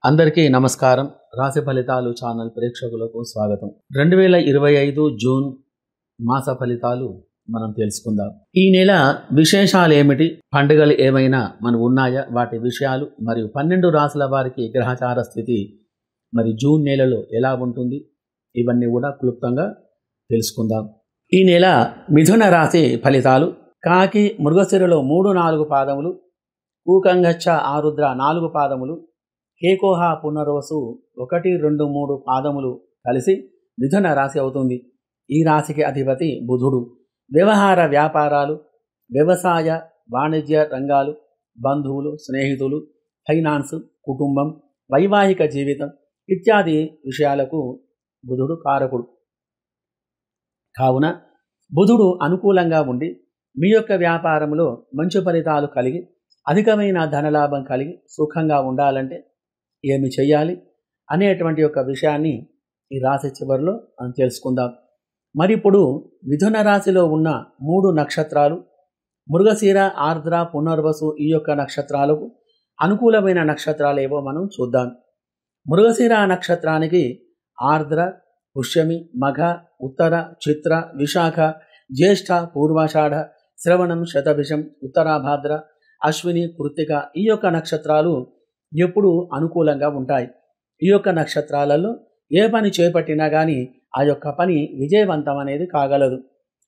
అందరికీ నమస్కారం. రాశి ఫలితాలు ఛానల్ ప్రేక్షకులకు స్వాగతం. 2025 జూన్ మాస ఫలితాలు మనం తెలుసుకుందాం. ఈ నెల విశేషాలు ఏమిటి, పండుగలు ఏమైనా మనకు ఉన్నాయా, వాటి విషయాలు మరియు 12 రాశుల వారికి గ్రహచార స్థితి మరి జూన్ నెలలో ఎలా ఉంటుంది, ఇవన్నీ కూడా క్లుప్తంగా తెలుసుకుందాం. ఈ నెల మిథున రాశి ఫలితాలు. కాకి మృగశిరలో 3-4 పాదములు, కూకంగచ్చ ఆరుద్ర 4 పాదములు, కేకోహ పునర్వసు 1-2-3 పాదములు కలిసి మిథున రాశి అవుతుంది. ఈ రాశికి అధిపతి బుధుడు. వ్యవహార వ్యాపారాలు, వ్యవసాయ వాణిజ్య రంగాలు, బంధువులు, స్నేహితులు, ఫైనాన్స్, కుటుంబం, వైవాహిక జీవితం ఇత్యాది విషయాలకు బుధుడు కారకుడు. కావున బుధుడు అనుకూలంగా ఉండి మీ యొక్క వ్యాపారంలో మంచి ఫలితాలు కలిగి అధికమైన ధనలాభం కలిగి సుఖంగా ఉండాలంటే ఏమి చేయాలి అనేటువంటి యొక్క విషయాన్ని ఈ రాశి చివరిలో మనం తెలుసుకుందాం. మరి ఇప్పుడు మిథున రాశిలో ఉన్న 3 నక్షత్రాలు మృగశిర, ఆర్ద్ర, పునర్వసు ఈ యొక్క నక్షత్రాలకు అనుకూలమైన నక్షత్రాలు ఏవో మనం చూద్దాం. మృగశిర నక్షత్రానికి ఆర్ద్ర, పుష్యమి, మఘ, ఉత్తర, చిత్ర, విశాఖ, జ్యేష్ఠ, పూర్వాషాఢ, శ్రవణం, శతభిషం, ఉత్తరాభాద్ర, అశ్విని, కృత్తిక ఈ యొక్క నక్షత్రాలు ఎప్పుడు అనుకూలంగా ఉంటాయి. ఈ యొక్క నక్షత్రాలలో ఏ పని చేపట్టినా కానీ ఆ యొక్క పని విజయవంతం అనేది కాగలదు.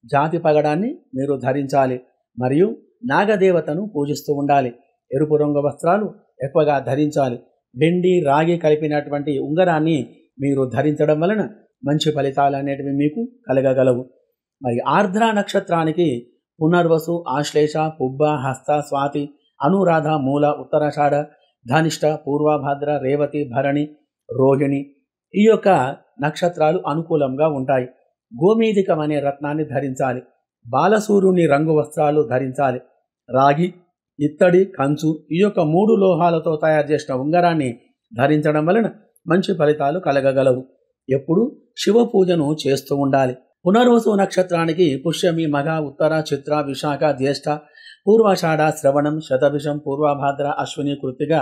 జాతి పగడాన్ని మీరు ధరించాలి మరియు నాగదేవతను పూజిస్తూ ఉండాలి. ఎరుపు రంగు వస్త్రాలు ఎక్కువగా ధరించాలి. వెండి, రాగి కలిపినటువంటి ఉంగరాన్ని మీరు ధరించడం వలన మంచి ఫలితాలు అనేటివి మీకు కలగగలవు. మరి ఆర్ద్ర నక్షత్రానికి పునర్వసు, ఆశ్లేష, పుబ్బ, హస్త, స్వాతి, అనురాధ, మూల, ఉత్తరాషాఢ, ధనిష్ట, పూర్వభాద్ర, రేవతి, భరణి, రోహిణి ఈ యొక్క నక్షత్రాలు అనుకూలంగా ఉంటాయి. గోమేధికం అనే రత్నాన్ని ధరించాలి. బాలసూర్యుని రంగు వస్త్రాలు ధరించాలి. రాగి, ఇత్తడి, కంచు ఈ యొక్క 3 లోహాలతో తయారు చేసిన ఉంగరాన్ని ధరించడం వలన మంచి ఫలితాలు కలగగలవు. ఎప్పుడు శివ పూజను చేస్తూ ఉండాలి. పునర్వసు నక్షత్రానికి పుష్యమి, మఘ, ఉత్తర, చిత్ర, విశాఖ, జ్యేష్ఠ, పూర్వాషాఢ, శ్రవణం, శతభిషం, పూర్వభాద్ర, అశ్విని, కృత్తిక,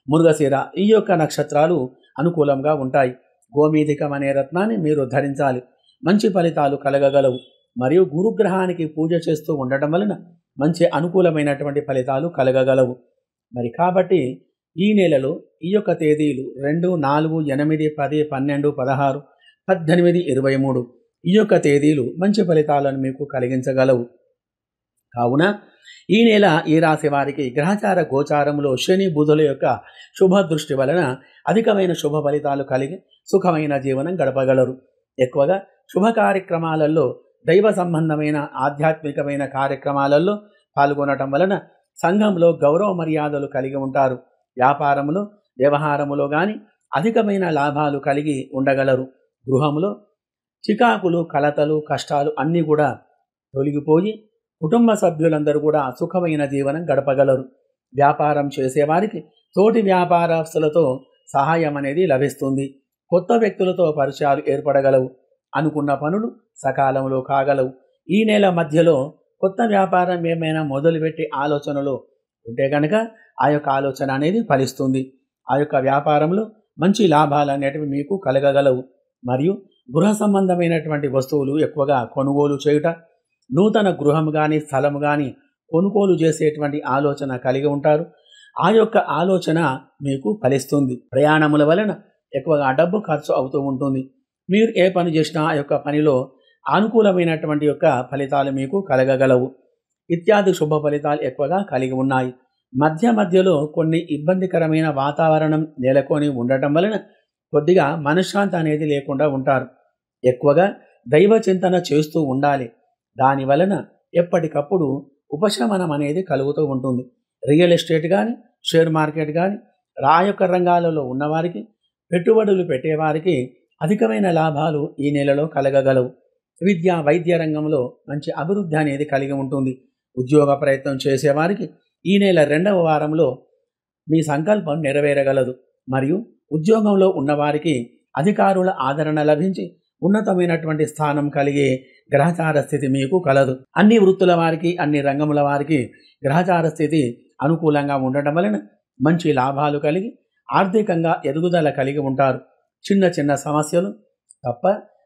మృగశిర ఈ యొక్క నక్షత్రాలు అనుకూలంగా ఉంటాయి. గోమేధికం అనే రత్నాన్ని మీరు ధరించాలి. మంచి ఫలితాలు కలగగలవు. మరియు గురుగ్రహానికి పూజ చేస్తూ ఉండటం వలన మంచి అనుకూలమైనటువంటి ఫలితాలు కలగగలవు. మరి కాబట్టి ఈ నెలలో ఈ యొక్క తేదీలు 2, 4, 8, 10, 12, 16, 18, 23 ఈ యొక్క తేదీలు మంచి ఫలితాలను మీకు కలిగించగలవు. కావున ఈ నెల ఈ రాశి వారికి గ్రహచార గోచారంలో శని, బుధుల యొక్క శుభ దృష్టి వలన అధికమైన శుభ ఫలితాలు కలిగి సుఖమైన జీవనం గడపగలరు. ఎక్కువగా శుభ కార్యక్రమాలలో, దైవ సంబంధమైన ఆధ్యాత్మికమైన కార్యక్రమాలలో పాల్గొనటం వలన సంఘంలో గౌరవ మర్యాదలు కలిగి ఉంటారు. వ్యాపారంలో, వ్యవహారములో కానీ అధికమైన లాభాలు కలిగి ఉండగలరు. గృహంలో చికాకులు, కలతలు, కష్టాలు అన్నీ కూడా తొలగిపోయి కుటుంబ సభ్యులందరూ కూడా సుఖమైన జీవనం గడపగలరు. వ్యాపారం చేసేవారికి తోటి వ్యాపారస్తులతో సహాయం అనేది లభిస్తుంది. కొత్త వ్యక్తులతో పరిచయాలు ఏర్పడగలవు. అనుకున్న పనులు సకాలంలో కాగలవు. ఈ నెల మధ్యలో కొత్త వ్యాపారం ఏమైనా మొదలుపెట్టి ఆలోచనలో ఉంటే కనుక ఆ యొక్క ఆలోచన అనేది ఫలిస్తుంది. ఆ యొక్క వ్యాపారంలో మంచి లాభాలు అనేటివి మీకు కలగగలవు. మరియు గృహ సంబంధమైనటువంటి వస్తువులు ఎక్కువగా కొనుగోలు చేయుట, నూతన గృహం కానీ స్థలం కానీ కొనుగోలు చేసేటువంటి ఆలోచన కలిగి ఉంటారు. ఆ యొక్క ఆలోచన మీకు ఫలిస్తుంది. ప్రయాణముల వలన ఎక్కువగా డబ్బు ఖర్చు అవుతూ ఉంటుంది. మీరు ఏ పని చేసినా ఆ యొక్క పనిలో అనుకూలమైనటువంటి యొక్క ఫలితాలు మీకు కలగగలవు. ఇత్యాది శుభ ఫలితాలు ఎక్కువగా కలిగి ఉన్నాయి. మధ్యలో కొన్ని ఇబ్బందికరమైన వాతావరణం నెలకొని ఉండటం వలన కొద్దిగా మనశ్శాంతి అనేది లేకుండా ఉంటారు. ఎక్కువగా దైవ చింతన చేస్తూ ఉండాలి. దాని వలన ఎప్పటికప్పుడు ఉపశమనం అనేది కలుగుతూ ఉంటుంది. రియల్ ఎస్టేట్ కానీ, షేర్ మార్కెట్ కానీ ఆ యొక్క రంగాలలో ఉన్నవారికి, పెట్టుబడులు పెట్టేవారికి అధికమైన లాభాలు ఈ నెలలో కలగగలవు. విద్య, వైద్య రంగంలో మంచి అభివృద్ధి అనేది కలిగి ఉంటుంది. ఉద్యోగ ప్రయత్నం చేసేవారికి ఈ నెల 2వ వారంలో మీ సంకల్పం నెరవేరగలదు. మరియు ఉద్యోగంలో ఉన్నవారికి అధికారుల ఆదరణ లభించి ఉన్నతమైనటువంటి స్థానం కలిగే గ్రహచార స్థితి మీకు కలదు. అన్ని వృత్తుల వారికి, అన్ని రంగముల వారికి గ్రహచార స్థితి అనుకూలంగా ఉండటం వలన మంచి లాభాలు కలిగి ఆర్థికంగా ఎదుగుదల కలిగి ఉంటారు. చిన్న చిన్న సమస్యలు తప్ప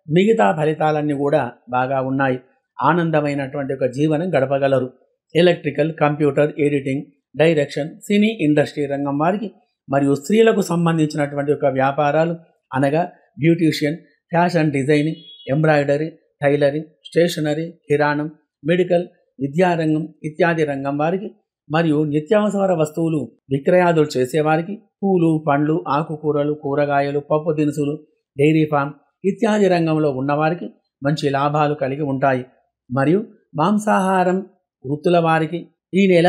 మిగతా ఫలితాలన్నీ కూడా బాగా ఉన్నాయి. ఆనందమైనటువంటి ఒక జీవనం గడపగలరు. Electrical, computer, editing, direction, cine industry రంగం వారికి మరియు స్త్రీలకు సంబంధించినటువంటి ఒక వ్యాపారాలు అనగా beautician, fashion designing, embroidery, tailoring, stationery, కిరాణం, మెడికల్, విద్యారంగం ఇత్యాది రంగం వారికి మరియు నిత్యావసర వస్తువులు విక్రయాదులు చేసేవారికి, పూలు, పండ్లు, ఆకుకూరలు, కూరగాయలు, పప్పు దినుసులు, డైరీ ఫామ్ ఇత్యాది రంగంలో ఉన్నవారికి మంచి లాభాలు కలిగి ఉంటాయి. మరియు మాంసాహారం వృత్తుల వారికి ఈ నెల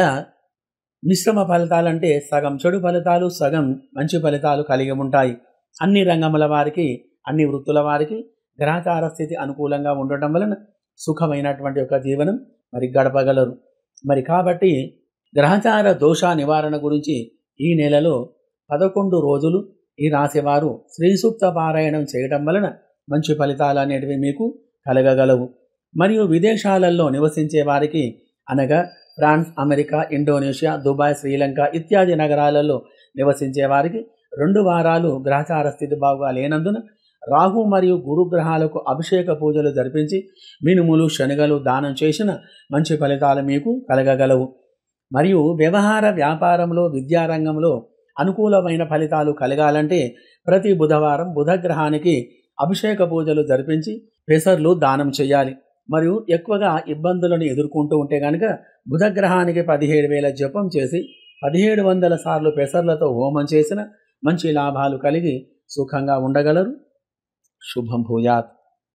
మిశ్రమ ఫలితాలంటే సగం చెడు ఫలితాలు, సగం మంచి ఫలితాలు కలిగి ఉంటాయి. అన్ని రంగముల వారికి, అన్ని వృత్తుల వారికి గ్రహచార స్థితి అనుకూలంగా ఉండటం వలన సుఖమైనటువంటి ఒక జీవనం మరి గడపగలరు. మరి కాబట్టి గ్రహచార దోష నివారణ గురించి ఈ నెలలో 11 రోజులు ఈ రాశివారు శ్రీ సూక్త పారాయణం చేయడం వలన మంచి ఫలితాలు అనేటివి మీకు కలగగలవు. మరియు విదేశాలలో నివసించే వారికి అనగా France, America, Indonesia, Dubai, Sri Lanka ఇత్యాది నగరాలలో నివసించే వారికి 2 వారాలు గ్రహచార స్థితి బాగా లేనందున రాహు మరియు గురు గ్రహాలకు అభిషేక పూజలు జరిపించి మినుములు, శనగలు దానం చేసిన మంచి ఫలితాలు మీకు కలగగలవు. మరియు వ్యవహార వ్యాపారంలో, విద్యారంగంలో అనుకూలమైన ఫలితాలు కలగాలంటే ప్రతి బుధవారం బుధగ్రహానికి అభిషేక పూజలు జరిపించి పెసర్లు దానం చేయాలి. మరియు ఎక్కువగా ఇబ్బందులను ఎదుర్కొంటూ ఉంటే కనుక బుధగ్రహానికి 17,000 జపం చేసి 1700 సార్లు పెసర్లతో హోమం చేసిన మంచి లాభాలు కలిగి సుఖంగా ఉండగలరు. శుభం భూయాత్.